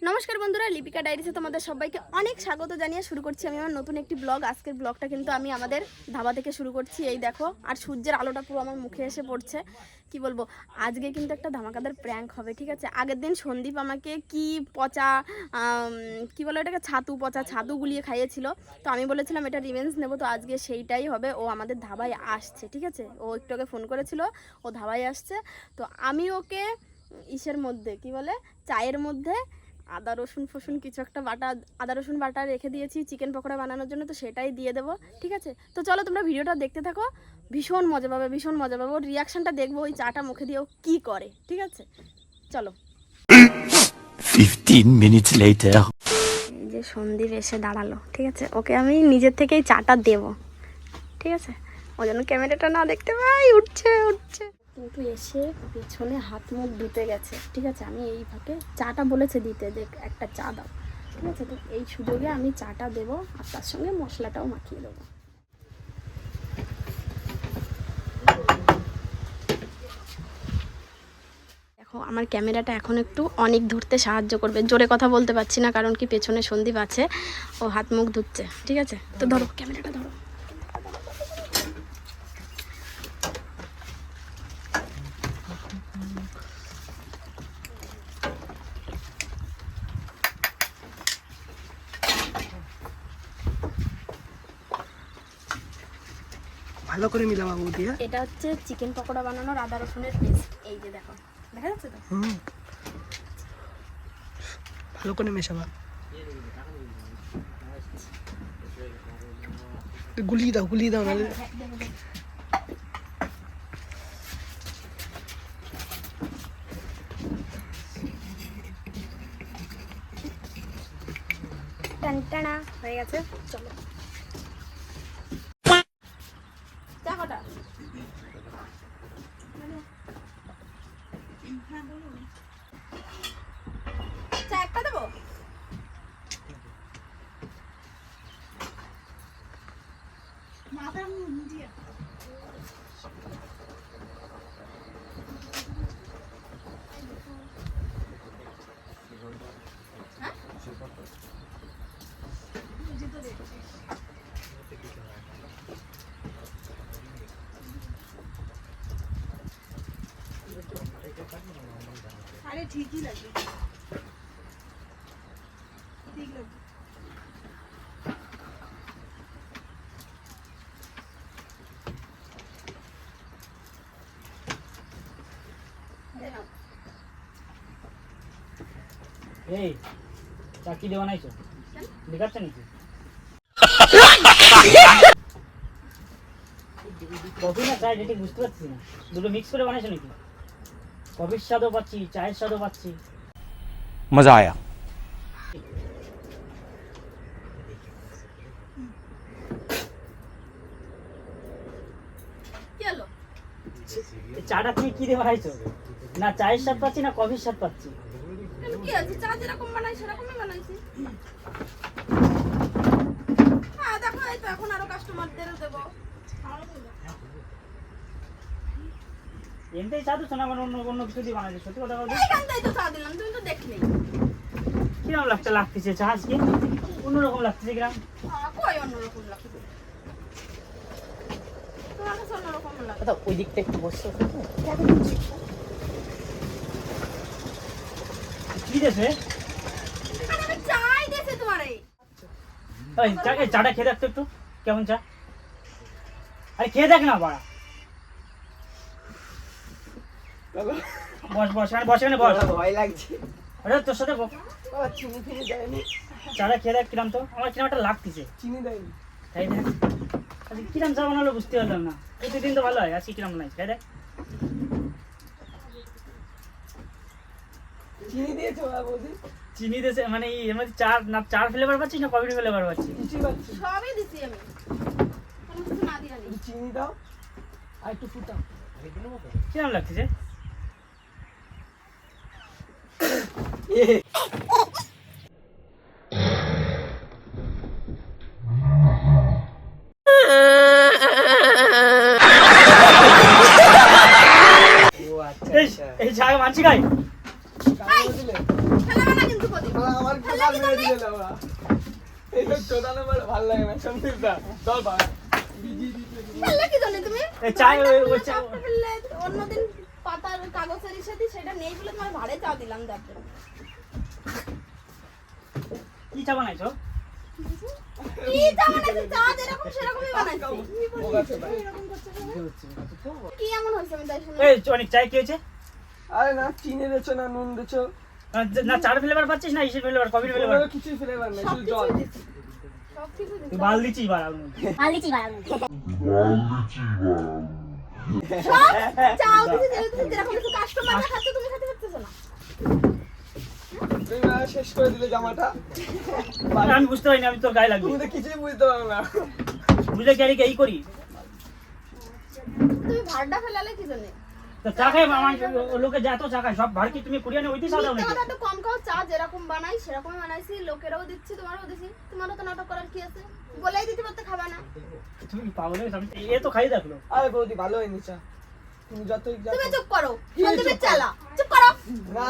নমস্কার বন্ধুরা, লিপিকা ডায়েরিতে তোমাদের সবাইকে অনেক স্বাগত জানিয়ে শুরু করছি আমি আমার নতুন একটি ব্লগ। আজকের ব্লগটা কিন্তু আমি আমাদের ধাবা থেকে শুরু করছি। এই দেখো, আর সূর্যের আলোটা পুরো আমার মুখে এসে পড়ছে। কি বলবো, আজকে কিন্তু একটা ধামাকাদার প্র্যাঙ্ক হবে, ঠিক আছে? আগের দিন সন্দীপ আমাকে কি পচা কি বলে এটাকে, পচা ছাতু গুলিয়ে খাইয়েছিল। তো আমি বলেছিলাম এটা রিভেঞ্জ নেবো, তো আজকে সেইটাই হবে। ও আমাদের ধাবায় আসছে, ঠিক আছে? ও একটু আগে ফোন করেছিল, ও ধাবায় আসছে। তো আমি ওকে ইসের মধ্যে কি বলে, চায়ের মধ্যে আদা রসুন ফসুন কিছু একটা বাটা, আদা রসুন বাটা রেখে দিয়েছি চিকেন পকোড়া বানানোর জন্য, তো সেটাই দিয়ে দেবো, ঠিক আছে? তো চলো তোমরা ভিডিওটা দেখতে থাকো, ভীষণ মজা পাবে, ভীষণ মজা পাবে। ওর রিয়াকশনটা দেখবো, ওই চাটা মুখে দিয়ে ও কী করে, ঠিক আছে? চলো। 15 minutes later. এই যে সন্দীপ এসে দাঁড়ালো, ঠিক আছে? ওকে আমি নিজের থেকেই চাটা দেবো, ঠিক আছে? ও যেন ক্যামেরাটা না দেখতে পাই। উঠছে কিন্তু এসে পেছনে হাত মুখ ধুতে গেছে, ঠিক আছে? আমি এই ফাঁকে চাটা বলেছে দিতে, যে একটা চা দাও, ঠিক আছে? তো এই সুযোগে আমি চাটা দেবো, আর তার সঙ্গে মশলাটাও মাখিয়ে দেবো। দেখো, আমার ক্যামেরাটা এখন একটু অনেক ধরতে সাহায্য করবে। জোরে কথা বলতে পারছি না, কারণ কি পেছনে সন্দীপ আছে, ও হাত মুখ ধুচ্ছে, ঠিক আছে? তো ধরো, ক্যামেরাটা ধরো। ভালো করে মিলাবো দিয়া। এটা হচ্ছে চিকেন পকোড়া বানানোর আদা রসুনের পেস্ট। এই যে দেখো, দেখা যাচ্ছে তো? ভালো করে মেশাবা, গুলিয়ে দাও নাহলে টানটানা হয়ে গেছে। চলো, চা কটা? চা একটা দেবো? আরে ঠিকই লাগবে, ঠিক লাগবে। এই চাকি দিয়ে বানাইছো, দেখাচ্ছে নাকি? কফি না চায় ঠিক বুঝতে পারছি না, দুটো মিক্স করে বানাইছো নাকি? কফির স্বাদও পাচ্ছি, চায়ের স্বাদও পাচ্ছি। मजा आया। কি হলো? এই চাটা তুমি কি দিয়ে বানাইছো? না চায়ের স্বাদ পাচ্ছি না কফির স্বাদ পাচ্ছি। কেন, কি আছে? চা যেরকম বানাই সেরকমই বানাইছি। হ্যাঁ দেখো, এই তো এখন আরো কাস্টমারদেরও দেবো। এমনিতেই চা তো না, অন্য অন্য কিছু দিয়ে বানাইছো? সত্যি কথা বলছো? এইখানটাই তো চা দিলাম, তুমি তো দেখলেই। কিরকম লাগতেছে চা আজকে? অন্যরকম লাগতেছে কিরকম? কই অন্যরকম লাগছে? তোমার কাছে অন্যরকম লাগছে? ওই দিকটা একটু বসছো কি দেশে? আরে আমি চাই দিয়েছি তোমারে। চাটা খেয়ে দেখ তো একটু, কেমন চা? আরে খেয়ে দেখ না বাড়া। বস এখানে বস। ভয় লাগছে। আরে তোর সাথে চিনি ফিনি দেয়নি, চাটা খেয়ে দেখ কিরাম, তো আমার কিরাম একটা লাগতেছে। চিনি দেয়নি। খাই দেখ আজকে কিরাম চা বানালো বুঝতে পারলাম না। প্রতিদিন তো ভালো হয়, আজকে কিরাম নাই, খাই দেখ। চিনি দিয়েছো বৌদি? চিনি দেশে মানে এর মধ্যে চার ফ্লেভার পাচ্ছিস না কফির ফ্লেভার পাচ্ছিস? কিছুই পাচ্ছি না। সবই দিছি আমি, কোনো কিছু না দিয়ে একটু চিনি দাও আর একটু ফুটাও। কিরাম লাগতেছে? এই চা মানছি খাই। কালো দিলে খেলাবে না কিন্তু প্রদীপ। আমার কি গাল মেরে দিলে বাবা এই তো চোদানো বলে ভালো লাগে না সন্দীপ দা চল বাবা ফেললে কি জানি তুমি এই চাই ওই চাপটা ফেললে অন্যদিন পাতার কাগজের সাথে সেটা নেই বলে তোমার ভাড়ে চা দিলাম যার জন্য। কি চা বানাইছো? কি চা বানাইছি? চা যেরকম সেরকমই বানাইছি। কি এমন হয়েছে আমি তাই শুনে? এই অনেক চাই কি হয়েছে? আরে না চিনি দিয়েছো না নুন দিয়েছো না চার ফ্লেভার পাচ্ছিস না ইসের ফ্লেভার কফির ফ্লেভার? কোনো কিছুই ফ্লেভার নাই শুধু জল সব কিছু তুই বাল দিচ্ছিস বাড়াল চাও দিছি যেরকম কিছু কাস্টমাররা খাচ্ছে তুমি খেতে পারতেছ না। তুমি না শেষ করে দিলে জামাটা আমি বুঝতে পারিনি আমি তোর গায়ে লাগবে তুমি তো কিছুই বুঝতে পারো না বুঝলে কি আর এই করি তুমি ভাড়টা ফেলালে কি জন্য? তো চা খাই আমার লোকে যা তো চা খায় সব ভাড় কি তুমি কুড়িয়ে ওই দিস দাও মিথ্যা নাকি? কথা একটু কম খাও, চা যেরকম বানাই সেরকমই বানাইছি, লোকেরাও দিচ্ছি তোমারও দিছি, তোমারও তো নাটক করার কি আছে? বলেই দিতে পারতে খাবা না। তুমি পাগল হয়ে যাবে এ তো খাই দেখলো আরে বৌদি ভালো হয়নি চা তুমি যতই যা তুমি চুপ করো, কি সন্দীপের চুপ করো? চালা চুপ করো। না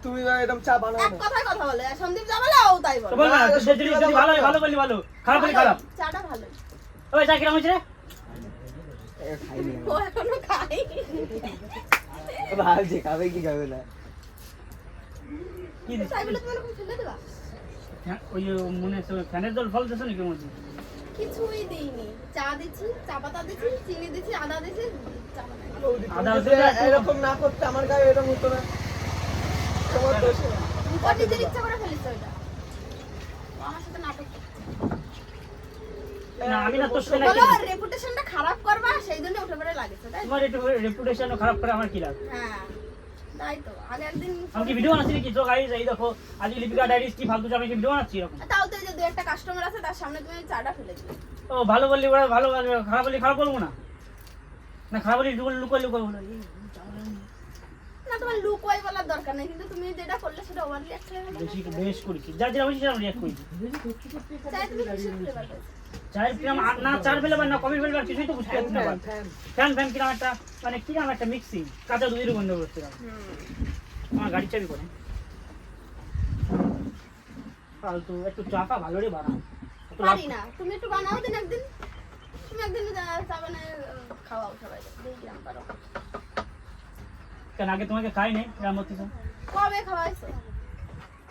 তুমি এরকম চা বানাও এক না কথায় কথা বলে, আর সন্দীপ যা বলে ও তাই তো বলে। বল না না, যদি সত্যি যদি কথা ভালো হয় বলতে ভালো বললি ভালো খারাপ বললি খারাপ চাটা ভালো। ওই চা কিরম হয়েছে রে? ও এখনো খাই। ভালো যে খাবে কি খাবে না কি দিস তাই বলে তুমি এরকম ফেলে দেবা? ওই মনে ফ্যানের জল ফল দিছ নাকি মধ্যে? কিছুই দিইনি, চা দিচ্ছি, চা পাতা দিচ্ছি, চিনি দিচ্ছি, আদা দিচ্ছি, চা বানাই। বৌদি, তুমি আদা যদি আছে তো- এরকম না করতে আমার গায়ে এরকম হতো না তোমার দোষ না। ও নিজের ইচ্ছা করে ফেলেছে ওইটা। ও আমার সাথে নাটক করছে। না আমি না তোর সাথে বলো নাকি রেপুটেশনটা খারাপ করবা সেই জন্য উঠে পড়ে লাগেছে, তাই? তোমার একটু রেপুটেশন খারাপ করে আমার কি লাভ? হ্যাঁ তাই তো। আগে একদিন আমি কি ভিডিও বানাচ্ছি নাকি? তো গাইস এই দেখো আজ লিপিকা ডাইরিস কি ফালতু আমি কি ভিডিও বানাচ্ছি এরকম? তাও তো এই যে দু একটা কাস্টমার আছে তার সামনে তুমি চাটা ফেলে দিলে। ও ভালো বললি ওরা ভালো খারাপ বললি খারাপ বলবো না না খারাপ বললি লুকো লুকো বলো না তোমার লুক ওয়াই বলার দরকার নেই, কিন্তু তুমি যেটা করলে সেটা ওভারলি একটা বেশি বেশ করেছি যা যেটা হয়েছে সেটা রিয়াক্ট করেছি চাই তুমি কিসের ফ্লেভার পাইছো? চায়ের কিরম না চার ফেলেবার না কফি ফেলেবার কিছুই তো বুঝতে পারছি না ফ্যান, ফ্যান। ফ্যান ফ্যান কিরম একটা মানে কিরম একটা মিক্সিং কাঁচা দুধের গন্ধ করছিলাম আমার গাড়ির চাবি করে ফালতু একটু চাপা ভালো রে বানাও একটু লাভ পারি না, তুমি একটু বানাও দিন একদিন। তুমি একদিন চা বানায় খাওয়াও সবাই, দেখি কিরম পারো। কেন আগে তোমাকে খাই নাই এরম হচ্ছে কবে খাওয়াইছো?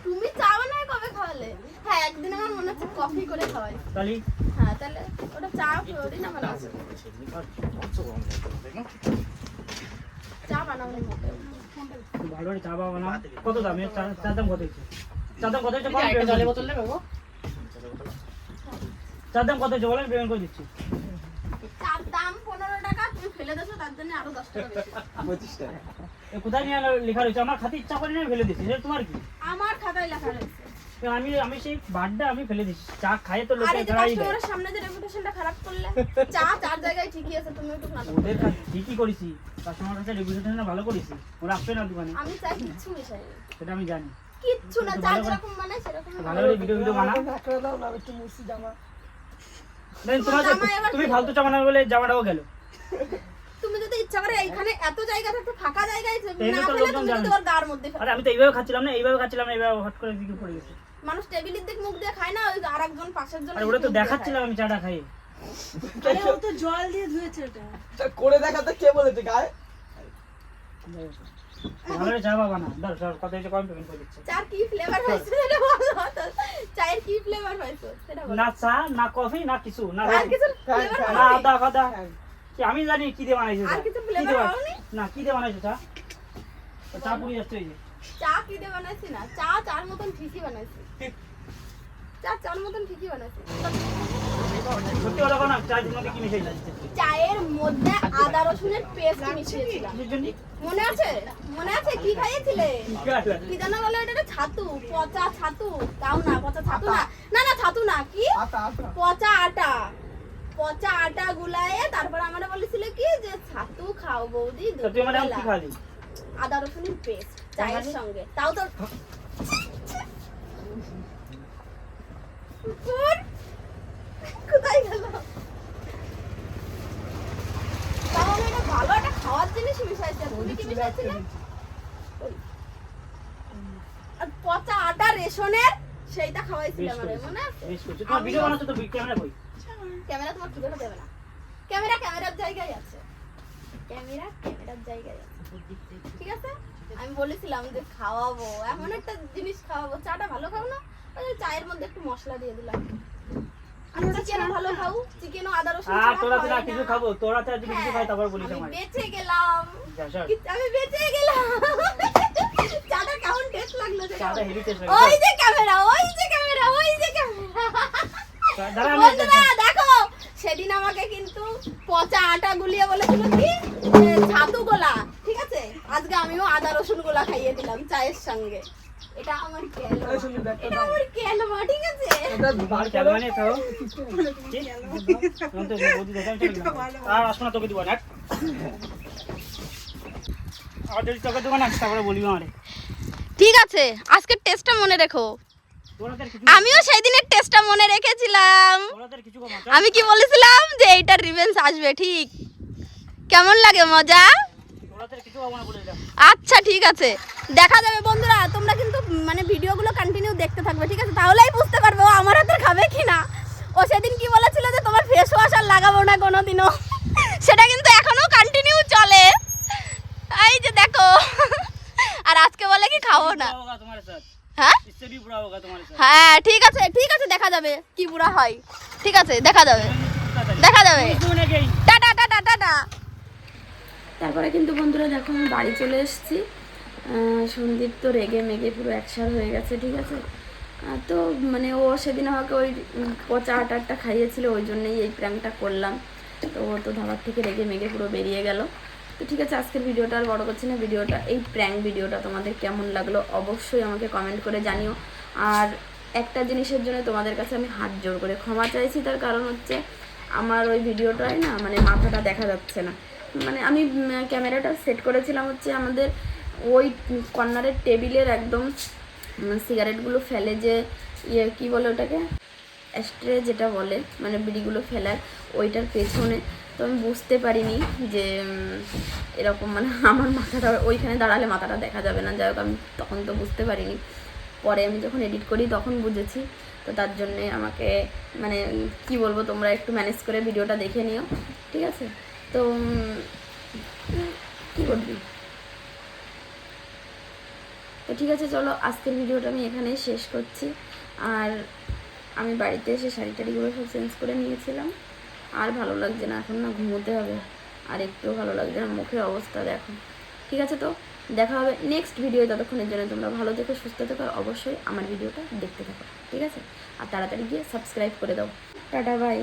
তুমি চা বানায় কবে খাওয়ালে? হ্যাঁ একদিন আমার মনে হচ্ছে কফি করে খাওয়াইছো। তাহলে হ্যাঁ তাহলে ওটা চা ফ্লোরি না ভালো আছে। চা বানাও নি মোটেও। ভালো রে চা বানাও কত দাম এর চার দাম কত হচ্ছে চার দাম কত হচ্ছে জলের বোতল নেবে চার দাম কত হচ্ছে বলেন পেমেন্ট করে দিচ্ছি চার দাম 15 টাকা, তুমি ফেলে দেছো তার জন্য আরো 10 টাকা বেশি। 25 টাকা এ কোথায় নিয়ে লেখা রয়েছে আমার খাতে ইচ্ছা করে নিয়ে ফেলে দিচ্ছি সেটা তোমার কি আমার খাতায় লেখা রয়েছে। কারণ আমি সেই বাড্ডা আমি ফেলে দিচ্ছি চা খাই তো আর লোকে এই যে খাই দেয় কাস্টমারের সামনে যে রেপুটেশনটা খারাপ করলে, চা চার জায়গায় ঠিকই আছে, তুমি একটু নাটক ওদের করো। কাছে ঠিকই করেছি কাস্টমার কাছে রেপুটেশন ভালো করেছি ওরা আসবে না দোকানে আমি চাই কিচ্ছু মিশাই না। সেটা আমি জানি কিচ্ছু না, একটু চা ভালো করে- যেরকম বানাই সেরকম ভালো করে ভিডিও বানা ঢাকরা দাও না একটু মুসি জামা দেন তোমার তোমার জামাই এবার তুমি কি ফালতু চা বানাবে বলে জামাটাও গেল তুমি যদি ইচ্ছা করে এইখানে এত জায়গা থাকতে ফাঁকা জায়গায় এই না তো ফেলে লোকজন তুমি যদি জানে। ওর গার মধ্যে ফেলো। আরে আমি তো এইভাবে খাচ্ছিলাম না এইভাবে হট করে দিকে পড়ে গেছে মানুষ টেবিলের দিক মুখ দিয়ে খায় না, ওই আরেকজন পাশের জন আরে ওটা তো দেখাচ্ছিলাম আমি চাটা খাই আরে ও তো জল দিয়ে ধুয়েছে ওটা। তা করে দেখাতে কে বলেছে গায়ে ভালো চা বাবা না ধর সর কত হচ্ছে কম পেমেন্ট করে দিচ্ছে চার কি ফ্লেভার পাইছো সেটা বলো তো। চায়ের কি ফ্লেভার পাইছো সেটা বলো। না চা না কফি না কিছু না আর কিছু হ্যাঁ, ফ্লেভার হ্যাঁ। না আদা ফাদা কি আমি জানি কি দিয়ে বানাইছে আর কিছু flavor পাওনি? না কি দিয়ে বানাইছে চা চা পুরি যাচ্ছে এই যে চা কি দিয়ে বানাইছি না, চা চার মতন ঠিকই বানাইছি। চা চার মতন ঠিকই বানাইছি। সত্যি কথা না চা এর মধ্যে কি মিশাই যাচ্ছে চায়ের মধ্যে আদা রসুনের পেস্ট মিশিয়েছিলাম। কিসের জন্য মনে আছে? মনে আছে কি খাইয়েছিলে? কি জানো বলে ওটা ছাতু, পচা ছাতু। তাও না, পচা ছাতু না। না না ছাতু না, কি? আটা আটা পচা আটা। পচা আটা গুলায়ে তারপর আমরা বলেছিল কি যে ছাতু খাও বৌদি তো তুই মানে কি দুপুরবেলা। খালি আদা রসুনের পেস্ট চায়ের সঙ্গে, তাও তো কুকুর কোথায় গেল? তাও আমি এটা ভালো একটা খাওয়ার জিনিস মিশাইছি, আর তুমি কি মিশাইছিলে? ওই। আর পচা আটা রেশন বেসনের সেইটা খাওয়াইছিলাম বেশ আরে করেছো, মনে আছে? বেশ করছো। তোমার ভিডিও বানাচ্ছো তো ক্যামেরা কই? ক্যামেরা তোমার খুঁজে দেবে না, ক্যামেরা ক্যামেরার জায়গায় আছে, ক্যামেরা ক্যামেরার জায়গায় আছে, ঠিক আছে? আমি বলেছিলাম যে খাওয়াবো, এমন একটা জিনিস খাওয়াবো, চাটা ভালো খাও না, ওই চায়ের মধ্যে একটু মশলা দিয়ে দিলাম। আর চিকেন ভালো খাও, চিকেনও আদা রসুন আর ছাড়া তোরা তো খাওয়াই না কিছু না। খাবো, তোরা তো আজ কিছু খাই তারপর বলিস আমি আমার। বেঁচে গেলাম, যা সর। আমি বেঁচে গেলাম। চাটা কেমন টেস্ট লাগলো দেখো। চাটা হেভি টেস্ট ওই যে ক্যামেরা, ওই যে ক্যামেরা, ওই যে ক্যামেরা। দাঁড়া আমি বন্ধুরা দেখো, সেদিন আমাকে কিন্তু পচা আটা গুলিয়ে বলেছিল কি ছাতু গোলা, ঠিক আছে? আজকে আমিও আদা রসুন গোলা খাইয়ে দিলাম চায়ের সঙ্গে। এটা আমার কেলমা, এই শুনি দেখ এটা আমার কেলমা, ঠিক আছে? এটা বার কেন করো। মানে খাও এখন তো বৌদি দেখে আমি চলে গেলাম। আর আসবো না তোকে দিব না আর যদি তোকে দোকান আসতে তারপরে বলবি আমারে। ঠিক আছে, আজকের টেস্টটা মনে রেখো। তোরাদের কিছু আমিও সেই দিনের টেস্টটা মনে রেখেছিলাম। তোরাদের কিছু কম আছে? আমি কি বলেছিলাম যে এইটার রিভেঞ্জ আসবে, ঠিক? কেমন লাগে মজা? তোরাদের কিছু কম না বলে দিলাম। আচ্ছা ঠিক আছে, দেখা যাবে বন্ধুরা, তোমরা কিন্তু মানে ভিডিওগুলো কন্টিনিউ দেখতে থাকবে, ঠিক আছে? তাহলেই বুঝতে পারবে ও আমার হাতের খাবে কিনা। ও সেদিন কি বলেছিল যে তোমার ফেস ওয়াশ আর লাগাবো না কোনোদিনও, সেটা কিন্তু এখনো কন্টিনিউ চলে। এই যে দেখো, আর আজকে বলে কি খাবো না। होगा तुम्हारे साथ, হ্যাঁ इससे भी बुरा होगा तुम्हारे साथ। হ্যাঁ ঠিক আছে, ঠিক আছে, দেখা যাবে কি বুড়া হয়, ঠিক আছে? দেখা যাবে, দেখা যাবে। तू ने गई টাটা টাটা টাটা। তারপরে কিন্তু বন্ধুরা দেখো আমি বাড়ি চলে এসেছি। সন্দীপ তো রেগে মেগে পুরো একসার হয়ে গেছে, ঠিক আছে? তো মানে ও সেদিন আমাকে ওই পচা আটাটা খাইয়েছিল, ওই জন্যই এই প্র্যাঙ্কটা করলাম। তো ও তো ধাবার থেকে রেগে মেগে পুরো বেরিয়ে গেল। তো ঠিক আছে, আজকের ভিডিওটা আর বড় করছি না। ভিডিওটা, এই প্র্যাঙ্ক ভিডিওটা তোমাদের কেমন লাগলো অবশ্যই আমাকে কমেন্ট করে জানিও। আর একটা জিনিসের জন্য তোমাদের কাছে আমি হাত জোড় করে ক্ষমা চাইছি, তার কারণ হচ্ছে আমার ওই ভিডিওটায় না মানে মাথাটা দেখা যাচ্ছে না। মানে আমি ক্যামেরাটা সেট করেছিলাম হচ্ছে আমাদের ওই কর্নারের টেবিলের একদম সিগারেটগুলো ফেলে যে ইয়ে কী বলে ওটাকে, অ্যাস্ট্রে যেটা বলে, মানে বিড়িগুলো ফেলার ওইটার পেছনে। তো আমি বুঝতে পারিনি যে এরকম মানে আমার মাথাটা ওইখানে দাঁড়ালে মাথাটা দেখা যাবে না। যাই হোক, আমি তখন তো বুঝতে পারিনি, পরে আমি যখন এডিট করি তখন বুঝেছি। তো তার জন্যে আমাকে মানে কি বলবো, তোমরা একটু ম্যানেজ করে ভিডিওটা দেখে নিও, ঠিক আছে? তো কী করবি? তো ঠিক আছে, চলো আজকের ভিডিওটা আমি এখানেই শেষ করছি। আর আমি বাড়িতে এসে শাড়ি টাড়িগুলো সব চেঞ্জ করে নিয়েছিলাম। আর ভালো লাগছে না, এখন না ঘুমোতে হবে। আর একটুও ভালো লাগছে না, মুখের অবস্থা দেখো। ঠিক আছে, তো দেখা হবে নেক্সট ভিডিও। ততক্ষণের জন্য তোমরা ভালো থেকো, সুস্থ থেকো, আর অবশ্যই আমার ভিডিওটা দেখতে থাকো, ঠিক আছে? আর তাড়াতাড়ি গিয়ে সাবস্ক্রাইব করে দাও। Tata, by.